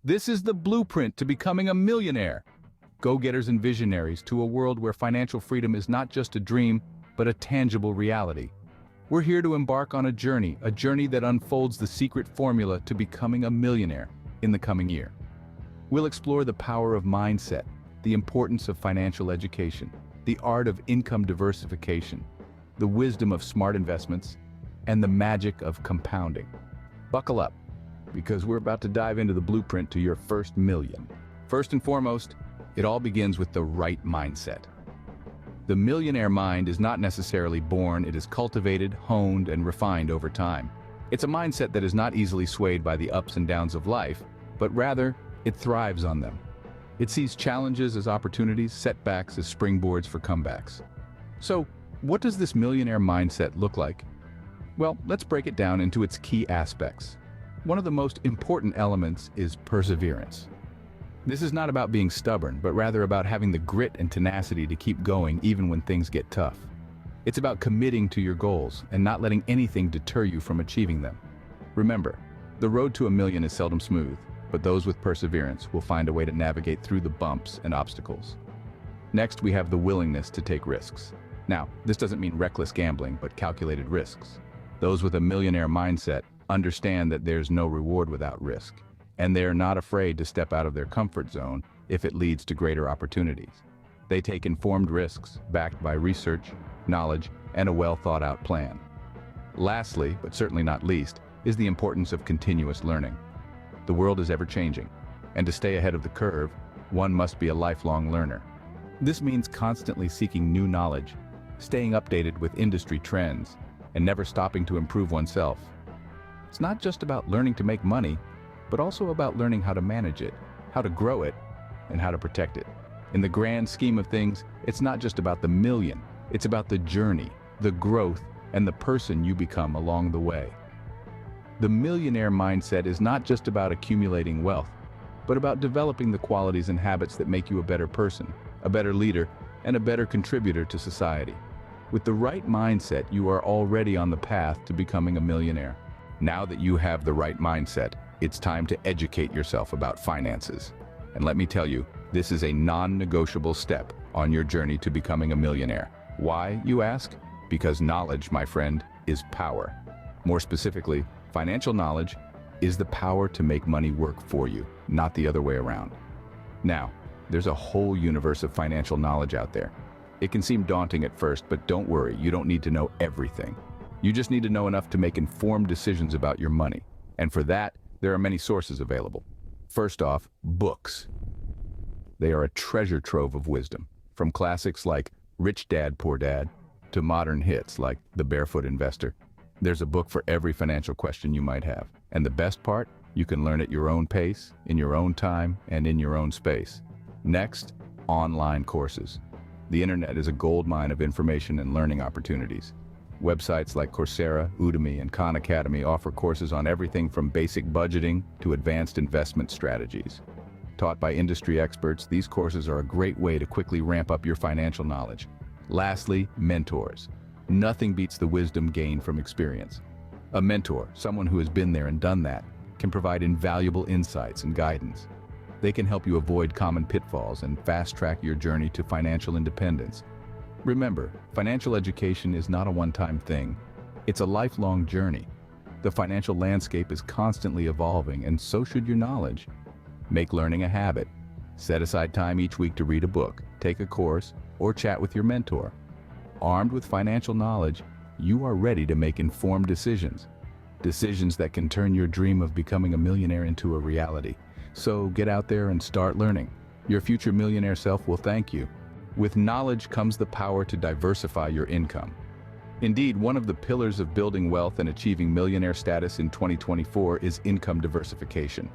This is the blueprint to becoming a millionaire. Go-getters and visionaries to a world where financial freedom is not just a dream, but a tangible reality. We're here to embark on a journey that unfolds the secret formula to becoming a millionaire in the coming year. We'll explore the power of mindset, the importance of financial education, the art of income diversification, the wisdom of smart investments, and the magic of compounding. Buckle up, because we're about to dive into the blueprint to your first million. First and foremost, it all begins with the right mindset. The millionaire mind is not necessarily born, it is cultivated, honed, and refined over time. It's a mindset that is not easily swayed by the ups and downs of life, but rather, it thrives on them. It sees challenges as opportunities, setbacks as springboards for comebacks. So, what does this millionaire mindset look like? Well, let's break it down into its key aspects. One of the most important elements is perseverance. This is not about being stubborn, but rather about having the grit and tenacity to keep going even when things get tough. It's about committing to your goals and not letting anything deter you from achieving them. Remember, the road to a million is seldom smooth, but those with perseverance will find a way to navigate through the bumps and obstacles. Next, we have the willingness to take risks. Now, this doesn't mean reckless gambling, but calculated risks. Those with a millionaire mindset understand that there's no reward without risk, and they are not afraid to step out of their comfort zone if it leads to greater opportunities. They take informed risks, backed by research, knowledge, and a well-thought-out plan. Lastly, but certainly not least, is the importance of continuous learning. The world is ever-changing, and to stay ahead of the curve, one must be a lifelong learner. This means constantly seeking new knowledge, staying updated with industry trends, and never stopping to improve oneself. It's not just about learning to make money, but also about learning how to manage it, how to grow it, and how to protect it. In the grand scheme of things, it's not just about the million, it's about the journey, the growth, and the person you become along the way. The millionaire mindset is not just about accumulating wealth, but about developing the qualities and habits that make you a better person, a better leader, and a better contributor to society. With the right mindset, you are already on the path to becoming a millionaire. Now that you have the right mindset, it's time to educate yourself about finances. And let me tell you, this is a non-negotiable step on your journey to becoming a millionaire. Why, you ask? Because knowledge, my friend, is power. More specifically, financial knowledge is the power to make money work for you, not the other way around. Now, there's a whole universe of financial knowledge out there. It can seem daunting at first, but don't worry, you don't need to know everything. You just need to know enough to make informed decisions about your money. And for that, there are many sources available. First off, books. They are a treasure trove of wisdom, from classics like Rich Dad, Poor Dad, to modern hits like The Barefoot Investor. There's a book for every financial question you might have. And the best part, you can learn at your own pace, in your own time, and in your own space. Next, online courses. The internet is a goldmine of information and learning opportunities. Websites like Coursera, Udemy, and Khan Academy offer courses on everything from basic budgeting to advanced investment strategies. Taught by industry experts, these courses are a great way to quickly ramp up your financial knowledge. Lastly, mentors. Nothing beats the wisdom gained from experience. A mentor, someone who has been there and done that, can provide invaluable insights and guidance. They can help you avoid common pitfalls and fast-track your journey to financial independence. Remember, financial education is not a one-time thing. It's a lifelong journey. The financial landscape is constantly evolving, and so should your knowledge. Make learning a habit. Set aside time each week to read a book, take a course, or chat with your mentor. Armed with financial knowledge, you are ready to make informed decisions. Decisions that can turn your dream of becoming a millionaire into a reality. So get out there and start learning. Your future millionaire self will thank you. With knowledge comes the power to diversify your income. Indeed, one of the pillars of building wealth and achieving millionaire status in 2024 is income diversification.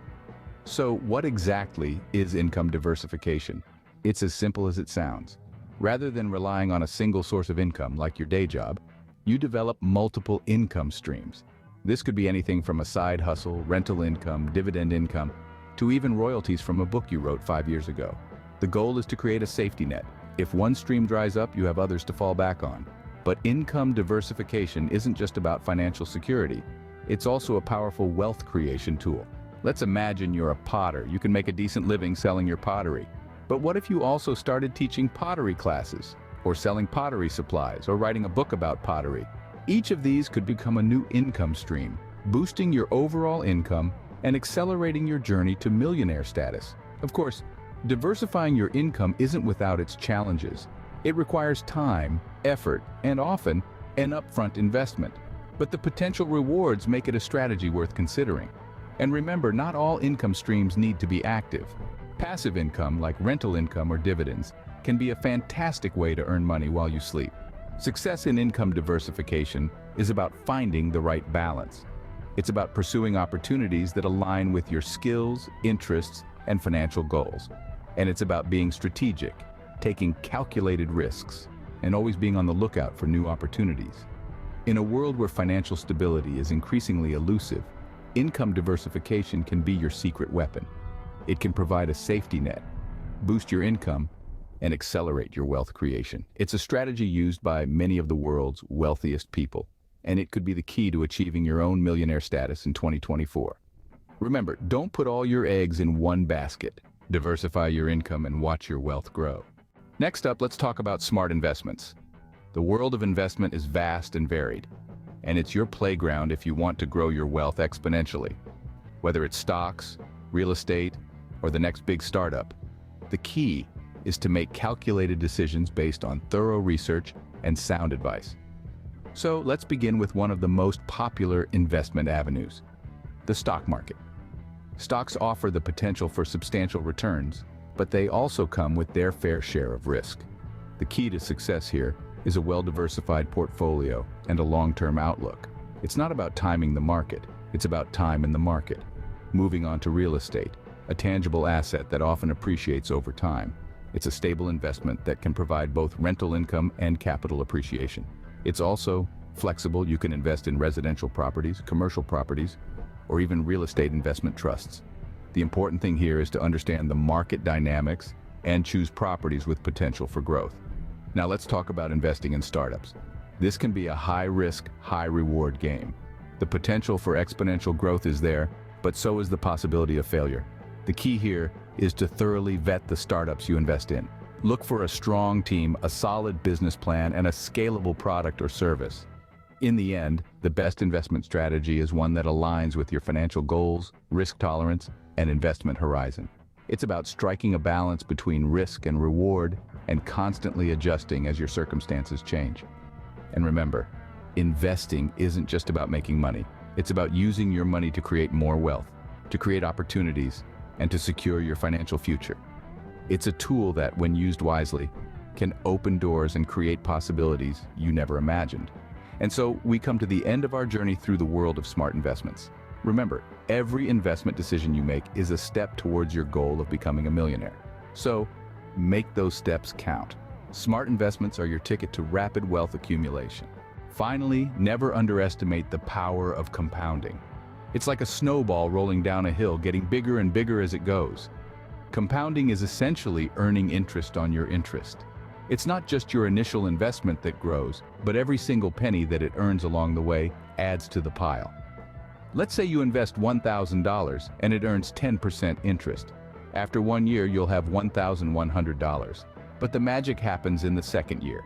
So what exactly is income diversification? It's as simple as it sounds. Rather than relying on a single source of income like your day job, you develop multiple income streams. This could be anything from a side hustle, rental income, dividend income, to even royalties from a book you wrote 5 years ago. The goal is to create a safety net. If one stream dries up, you have others to fall back on. But income diversification isn't just about financial security. It's also a powerful wealth creation tool. Let's imagine you're a potter. You can make a decent living selling your pottery. But what if you also started teaching pottery classes, or selling pottery supplies, or writing a book about pottery? Each of these could become a new income stream, boosting your overall income and accelerating your journey to millionaire status. Of course, diversifying your income isn't without its challenges. It requires time, effort, and often an upfront investment. But the potential rewards make it a strategy worth considering. And remember, not all income streams need to be active. Passive income, like rental income or dividends, can be a fantastic way to earn money while you sleep. Success in income diversification is about finding the right balance. It's about pursuing opportunities that align with your skills, interests, and financial goals. And it's about being strategic, taking calculated risks, and always being on the lookout for new opportunities. In a world where financial stability is increasingly elusive, income diversification can be your secret weapon. It can provide a safety net, boost your income, and accelerate your wealth creation. It's a strategy used by many of the world's wealthiest people, and it could be the key to achieving your own millionaire status in 2024. Remember, don't put all your eggs in one basket. Diversify your income and watch your wealth grow. Next up, let's talk about smart investments. The world of investment is vast and varied, and it's your playground if you want to grow your wealth exponentially. Whether it's stocks, real estate, or the next big startup, the key is to make calculated decisions based on thorough research and sound advice. So let's begin with one of the most popular investment avenues, the stock market. Stocks offer the potential for substantial returns, but they also come with their fair share of risk. The key to success here is a well-diversified portfolio and a long-term outlook. It's not about timing the market, it's about time in the market. Moving on to real estate, a tangible asset that often appreciates over time. It's a stable investment that can provide both rental income and capital appreciation. It's also flexible. You can invest in residential properties, commercial properties, or even real estate investment trusts. The important thing here is to understand the market dynamics and choose properties with potential for growth. Now let's talk about investing in startups. This can be a high-risk, high-reward game. The potential for exponential growth is there, but so is the possibility of failure. The key here is to thoroughly vet the startups you invest in. Look for a strong team, a solid business plan, and a scalable product or service. In the end, the best investment strategy is one that aligns with your financial goals, risk tolerance, and investment horizon. It's about striking a balance between risk and reward and constantly adjusting as your circumstances change. And remember, investing isn't just about making money. It's about using your money to create more wealth, to create opportunities, and to secure your financial future. It's a tool that, when used wisely, can open doors and create possibilities you never imagined. And so we come to the end of our journey through the world of smart investments. Remember, every investment decision you make is a step towards your goal of becoming a millionaire. So, make those steps count. Smart investments are your ticket to rapid wealth accumulation. Finally, never underestimate the power of compounding. It's like a snowball rolling down a hill, getting bigger and bigger as it goes. Compounding is essentially earning interest on your interest. It's not just your initial investment that grows, but every single penny that it earns along the way adds to the pile. Let's say you invest $1,000 and it earns 10% interest. After 1 year, you'll have $1,100. But the magic happens in the second year.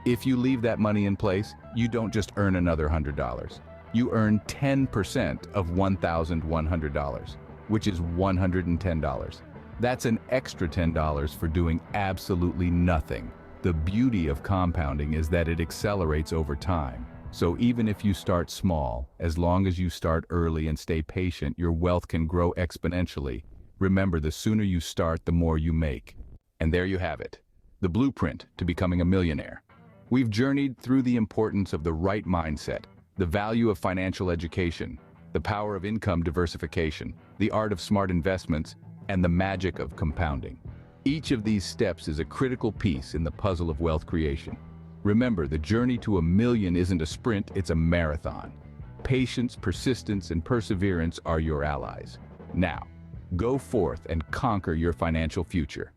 If you leave that money in place, you don't just earn another $100. You earn 10% of $1,100, which is $110. That's an extra $10 for doing absolutely nothing. The beauty of compounding is that it accelerates over time. So even if you start small, as long as you start early and stay patient, your wealth can grow exponentially. Remember, the sooner you start, the more you make. And there you have it, the blueprint to becoming a millionaire. We've journeyed through the importance of the right mindset, the value of financial education, the power of income diversification, the art of smart investments, and the magic of compounding. Each of these steps is a critical piece in the puzzle of wealth creation. Remember, the journey to $1 million isn't a sprint, it's a marathon. Patience, persistence, and perseverance are your allies. Now, go forth and conquer your financial future.